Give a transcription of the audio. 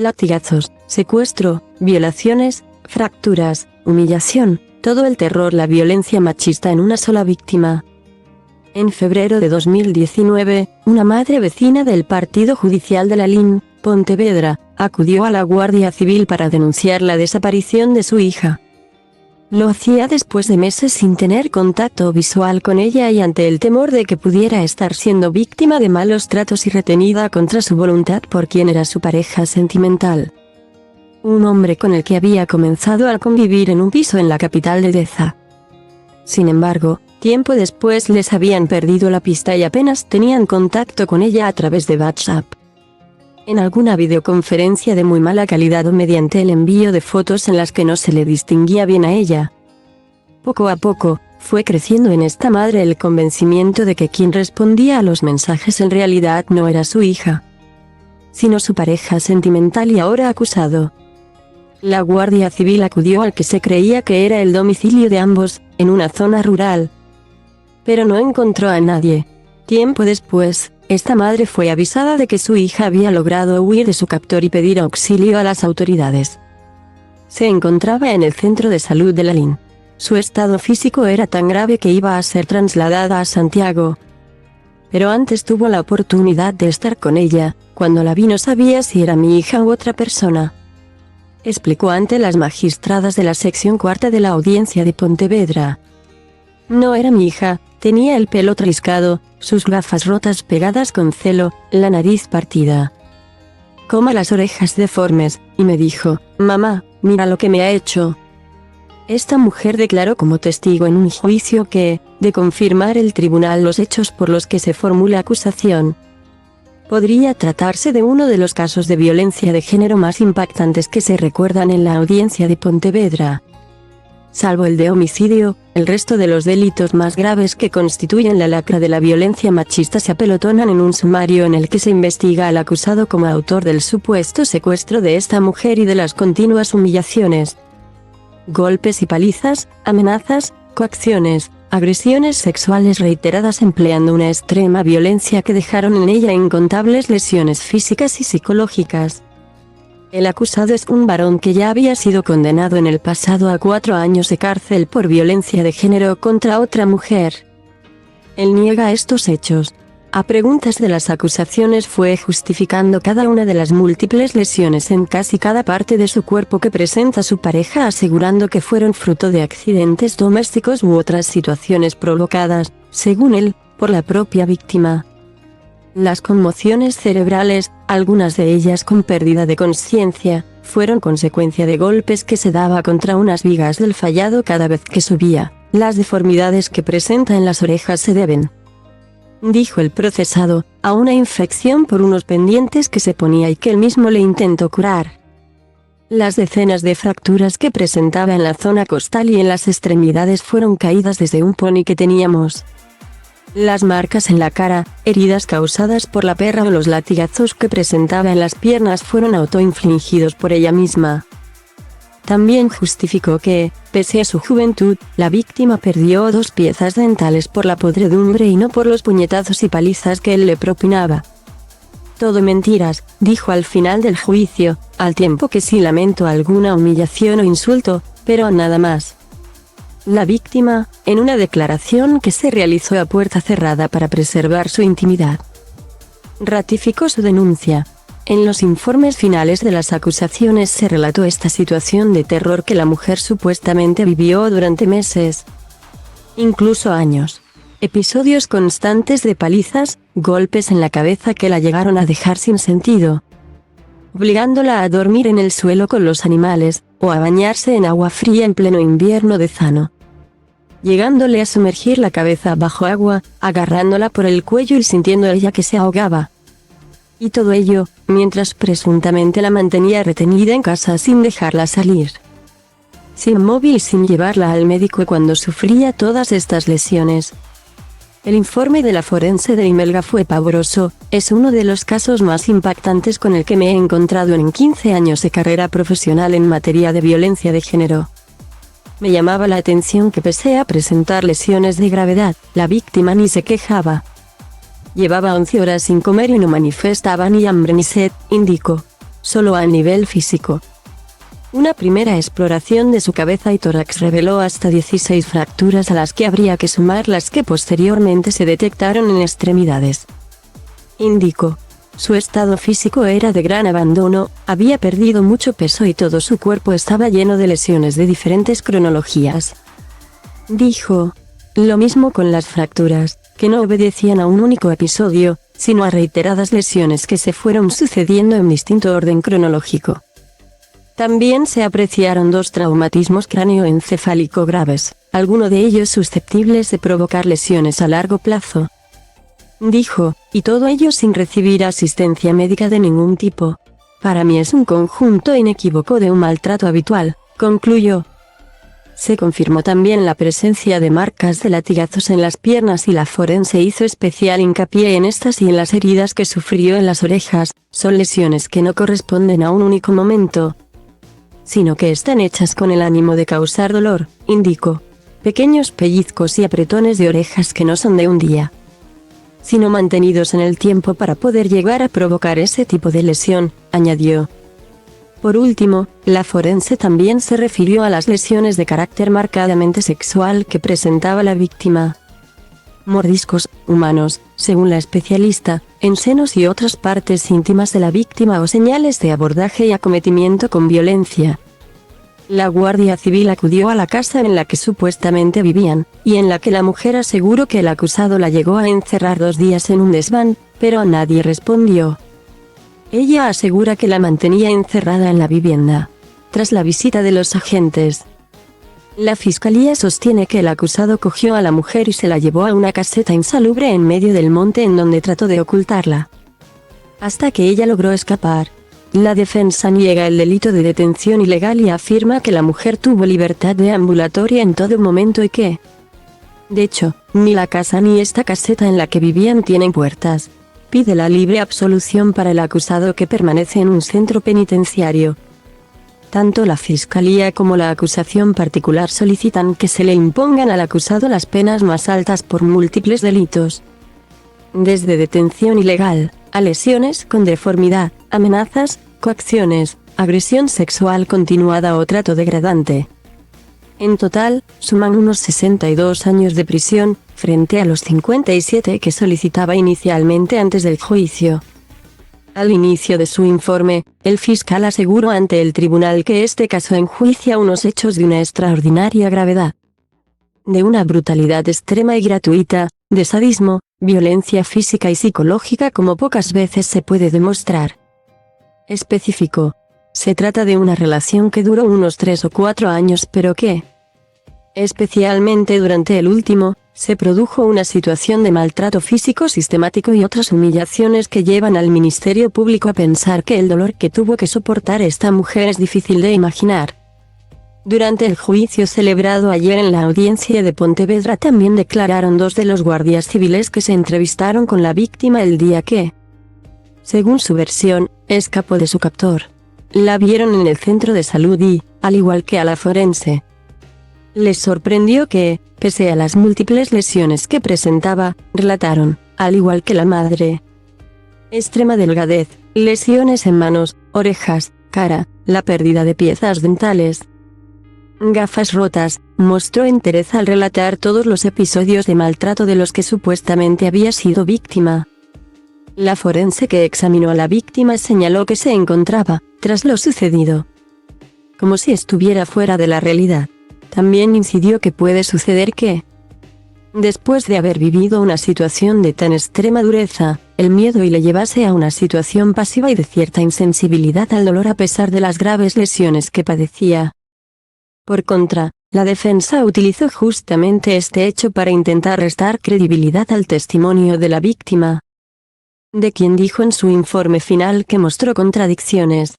Latigazos, secuestro, violaciones, fracturas, humillación, todo el terror, la violencia machista en una sola víctima. En febrero de 2019, una madre vecina del Partido Judicial de Lalín, Pontevedra, acudió a la Guardia Civil para denunciar la desaparición de su hija. Lo hacía después de meses sin tener contacto visual con ella y ante el temor de que pudiera estar siendo víctima de malos tratos y retenida contra su voluntad por quien era su pareja sentimental. Un hombre con el que había comenzado a convivir en un piso en la capital de Deza. Sin embargo, tiempo después les habían perdido la pista y apenas tenían contacto con ella a través de WhatsApp. En alguna videoconferencia de muy mala calidad o mediante el envío de fotos en las que no se le distinguía bien a ella. Poco a poco, fue creciendo en esta madre el convencimiento de que quien respondía a los mensajes en realidad no era su hija, sino su pareja sentimental y ahora acusado. La Guardia Civil acudió al que se creía que era el domicilio de ambos, en una zona rural. Pero no encontró a nadie. Tiempo después, esta madre fue avisada de que su hija había logrado huir de su captor y pedir auxilio a las autoridades. Se encontraba en el centro de salud de Lalín. Su estado físico era tan grave que iba a ser trasladada a Santiago. Pero antes tuvo la oportunidad de estar con ella. Cuando la vi no sabía si era mi hija u otra persona, explicó ante las magistradas de la sección cuarta de la audiencia de Pontevedra. No era mi hija, tenía el pelo triscado, sus gafas rotas pegadas con celo, la nariz partida, las orejas deformes, y me dijo, mamá, mira lo que me ha hecho. Esta mujer declaró como testigo en un juicio que, de confirmar el tribunal los hechos por los que se formula acusación, podría tratarse de uno de los casos de violencia de género más impactantes que se recuerdan en la audiencia de Pontevedra. Salvo el de homicidio, el resto de los delitos más graves que constituyen la lacra de la violencia machista se apelotonan en un sumario en el que se investiga al acusado como autor del supuesto secuestro de esta mujer y de las continuas humillaciones, golpes y palizas, amenazas, coacciones, agresiones sexuales reiteradas empleando una extrema violencia que dejaron en ella incontables lesiones físicas y psicológicas. El acusado es un varón que ya había sido condenado en el pasado a 4 años de cárcel por violencia de género contra otra mujer. Él niega estos hechos. A preguntas de las acusaciones fue justificando cada una de las múltiples lesiones en casi cada parte de su cuerpo que presenta su pareja, asegurando que fueron fruto de accidentes domésticos u otras situaciones provocadas, según él, por la propia víctima. Las conmociones cerebrales, algunas de ellas con pérdida de conciencia, fueron consecuencia de golpes que se daba contra unas vigas del fallado cada vez que subía. Las deformidades que presenta en las orejas se deben, dijo el procesado, a una infección por unos pendientes que se ponía y que él mismo le intentó curar. Las decenas de fracturas que presentaba en la zona costal y en las extremidades fueron caídas desde un pony que teníamos. Las marcas en la cara, heridas causadas por la perra o los latigazos que presentaba en las piernas fueron autoinfligidos por ella misma. También justificó que, pese a su juventud, la víctima perdió 2 piezas dentales por la podredumbre y no por los puñetazos y palizas que él le propinaba. Todo mentiras, dijo al final del juicio, al tiempo que sí lamentó alguna humillación o insulto, pero nada más. La víctima, en una declaración que se realizó a puerta cerrada para preservar su intimidad, ratificó su denuncia. En los informes finales de las acusaciones se relató esta situación de terror que la mujer supuestamente vivió durante meses, incluso años. Episodios constantes de palizas, golpes en la cabeza que la llegaron a dejar sin sentido, obligándola a dormir en el suelo con los animales, o a bañarse en agua fría en pleno invierno dezano, llegándole a sumergir la cabeza bajo agua, agarrándola por el cuello y sintiendo ella que se ahogaba. Y todo ello, mientras presuntamente la mantenía retenida en casa sin dejarla salir, sin móvil y sin llevarla al médico cuando sufría todas estas lesiones. El informe de la forense de Imelga fue pavoroso, es uno de los casos más impactantes con el que me he encontrado en 15 años de carrera profesional en materia de violencia de género. Me llamaba la atención que pese a presentar lesiones de gravedad, la víctima ni se quejaba. Llevaba 11 horas sin comer y no manifestaba ni hambre ni sed, indicó. solo a nivel físico. Una primera exploración de su cabeza y tórax reveló hasta 16 fracturas a las que habría que sumar las que posteriormente se detectaron en extremidades. Indicó. Su estado físico era de gran abandono, había perdido mucho peso y todo su cuerpo estaba lleno de lesiones de diferentes cronologías. Dijo. Lo mismo con las fracturas, que no obedecían a un único episodio, sino a reiteradas lesiones que se fueron sucediendo en distinto orden cronológico. También se apreciaron 2 traumatismos cráneoencefálico graves, alguno de ellos susceptibles de provocar lesiones a largo plazo. Dijo, y todo ello sin recibir asistencia médica de ningún tipo. Para mí es un conjunto inequívoco de un maltrato habitual, concluyó. Se confirmó también la presencia de marcas de latigazos en las piernas y la forense hizo especial hincapié en estas y en las heridas que sufrió en las orejas. Son lesiones que no corresponden a un único momento, sino que están hechas con el ánimo de causar dolor, indicó. Pequeños pellizcos y apretones de orejas que no son de un día, sino mantenidos en el tiempo para poder llegar a provocar ese tipo de lesión, añadió. Por último, la forense también se refirió a las lesiones de carácter marcadamente sexual que presentaba la víctima. Mordiscos humanos, según la especialista, en senos y otras partes íntimas de la víctima o señales de abordaje y acometimiento con violencia. La Guardia Civil acudió a la casa en la que supuestamente vivían, y en la que la mujer aseguró que el acusado la llegó a encerrar 2 días en un desván, pero nadie respondió. Ella asegura que la mantenía encerrada en la vivienda. Tras la visita de los agentes, la fiscalía sostiene que el acusado cogió a la mujer y se la llevó a una caseta insalubre en medio del monte en donde trató de ocultarla, hasta que ella logró escapar. La defensa niega el delito de detención ilegal y afirma que la mujer tuvo libertad deambulatoria en todo momento y que, de hecho, ni la casa ni esta caseta en la que vivían tienen puertas. Pide la libre absolución para el acusado que permanece en un centro penitenciario. Tanto la fiscalía como la acusación particular solicitan que se le impongan al acusado las penas más altas por múltiples delitos, desde detención ilegal, a lesiones con deformidad, amenazas, coacciones, agresión sexual continuada o trato degradante. En total, suman unos 62 años de prisión, frente a los 57 que solicitaba inicialmente antes del juicio. Al inicio de su informe, el fiscal aseguró ante el tribunal que este caso enjuicia unos hechos de una extraordinaria gravedad, de una brutalidad extrema y gratuita, de sadismo, violencia física y psicológica como pocas veces se puede demostrar. Especificó. Se trata de una relación que duró unos 3 o 4 años pero que, especialmente durante el último, se produjo una situación de maltrato físico sistemático y otras humillaciones que llevan al Ministerio Público a pensar que el dolor que tuvo que soportar esta mujer es difícil de imaginar. Durante el juicio celebrado ayer en la audiencia de Pontevedra también declararon 2 de los guardias civiles que se entrevistaron con la víctima el día que, según su versión, escapó de su captor. La vieron en el centro de salud y, al igual que a la forense, les sorprendió que, pese a las múltiples lesiones que presentaba, relataron, al igual que la madre, extrema delgadez, lesiones en manos, orejas, cara, la pérdida de piezas dentales, gafas rotas. Mostró entereza al relatar todos los episodios de maltrato de los que supuestamente había sido víctima. La forense que examinó a la víctima señaló que se encontraba, tras lo sucedido, como si estuviera fuera de la realidad. También incidió que puede suceder que, después de haber vivido una situación de tan extrema dureza, el miedo y le llevase a una situación pasiva y de cierta insensibilidad al dolor a pesar de las graves lesiones que padecía. Por contra, la defensa utilizó justamente este hecho para intentar restar credibilidad al testimonio de la víctima, de quien dijo en su informe final que mostró contradicciones.